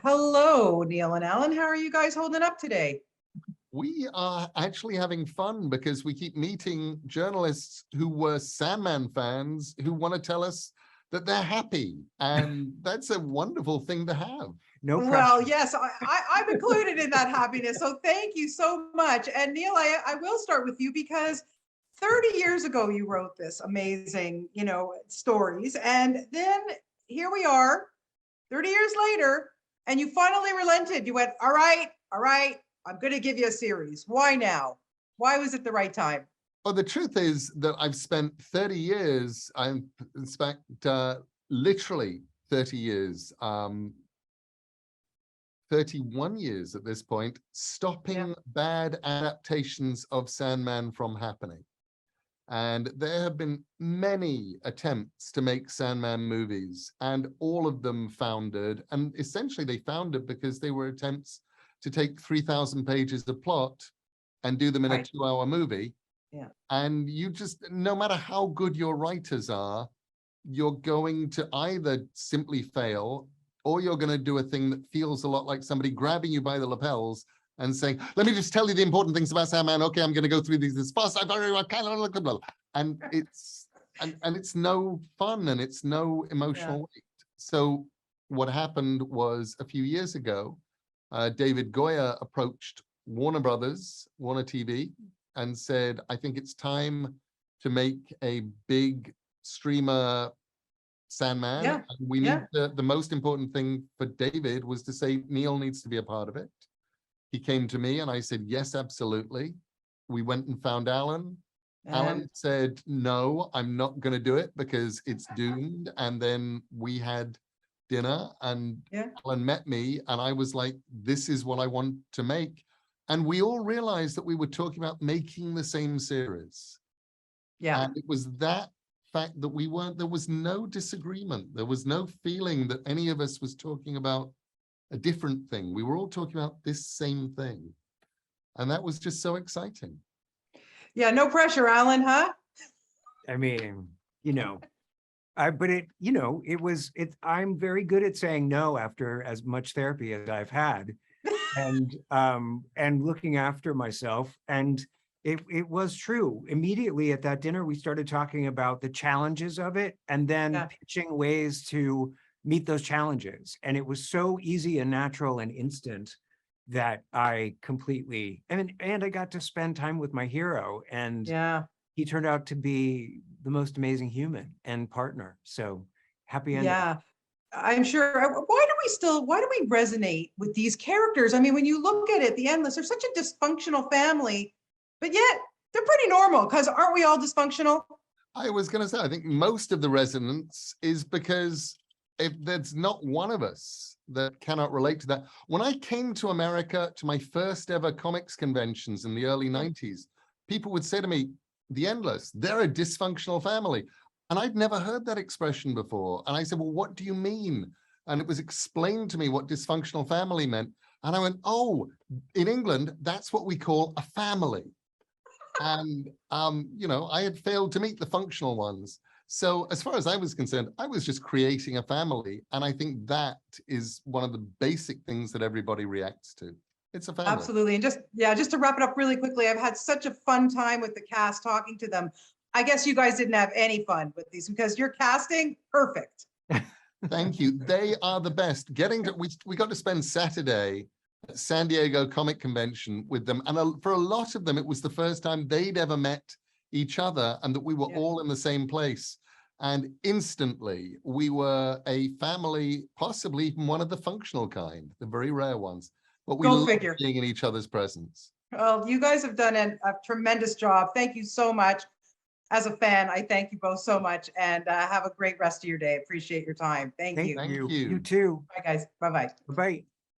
Hello, Neil and Allan. How are you guys holding up today? We are actually having fun because we keep meeting journalists who were Sandman fans who want to tell us that they're happy. And that's a wonderful thing to have. No pressure. Well, yes, I'm included in that happiness. So thank you so much. And Neil, I will start with you because 30 years ago, you wrote this amazing, stories. And then here we are 30 years later, and you finally relented. You went, all right, I'm going to give you a series. Why now? Why was it the right time? Well, the truth is that I've spent 30 years, I've spent literally 30 years, 31 years at this point, stopping bad adaptations of Sandman from happening. And there have been many attempts to make Sandman movies, and all of them foundered. And essentially they foundered because they were attempts to take 3,000 pages of plot and do them in a 2-hour movie. Yeah. And you just, no matter how good your writers are, you're going to either simply fail, or you're going to do a thing that feels a lot like somebody grabbing you by the lapels and saying, let me just tell you the important things about Sandman. Okay, I'm going to go through these as fast as I can. And it's no fun and it's no emotional weight. So what happened was a few years ago, David Goyer approached Warner TV, and said, I think it's time to make a big streamer Sandman. Yeah. And we need the most important thing for David was to say, Neil needs to be a part of it. He came to me and I said, yes, absolutely. We went and found Allan. Allan said, no, I'm not going to do it because it's doomed. And then we had dinner and Allan met me and I was like, this is what I want to make. And we all realized that we were talking about making the same series. Yeah. And it was that fact that there was no disagreement. There was no feeling that any of us was talking about a different thing. We were all talking about this same thing. And that was just so exciting. Yeah, no pressure, Allan, huh? I mean, I'm very good at saying no after as much therapy as I've had. And looking after myself. And it was true. Immediately at that dinner, we started talking about the challenges of it and then pitching ways to meet those challenges. And it was so easy and natural and instant that I completely, and I got to spend time with my hero. And he turned out to be the most amazing human and partner. So happy ending. Yeah. I'm sure. Why do we resonate with these characters? I mean, when you look at it, the Endless are such a dysfunctional family, but yet they're pretty normal because aren't we all dysfunctional? I was going to say, I think most of the resonance is because if there's not one of us that cannot relate to that. When I came to America to my first ever comics conventions in the early 90s, people would say to me, the Endless, they're a dysfunctional family. And I'd never heard that expression before. And I said, well, what do you mean? And it was explained to me what dysfunctional family meant. And I went, oh, in England, that's what we call a family. And, I had failed to meet the functional ones. So as far as I was concerned, I was just creating a family. And I think that is one of the basic things that everybody reacts to. It's a family. Absolutely. And just to wrap it up really quickly, I've had such a fun time with the cast talking to them. I guess you guys didn't have any fun with these because your casting, perfect. Thank you. They are the best. We got to spend Saturday at San Diego Comic Convention with them. And for a lot of them, it was the first time they'd ever met each other and that we were all in the same place. And instantly we were a family, possibly even one of the functional kind, the very rare ones. But we loved being in each other's presence. Well, you guys have done a tremendous job. Thank you so much. As a fan, I thank you both so much and have a great rest of your day. Appreciate your time. Thank you. Thank you. You too. Bye, guys. Bye-bye. Bye.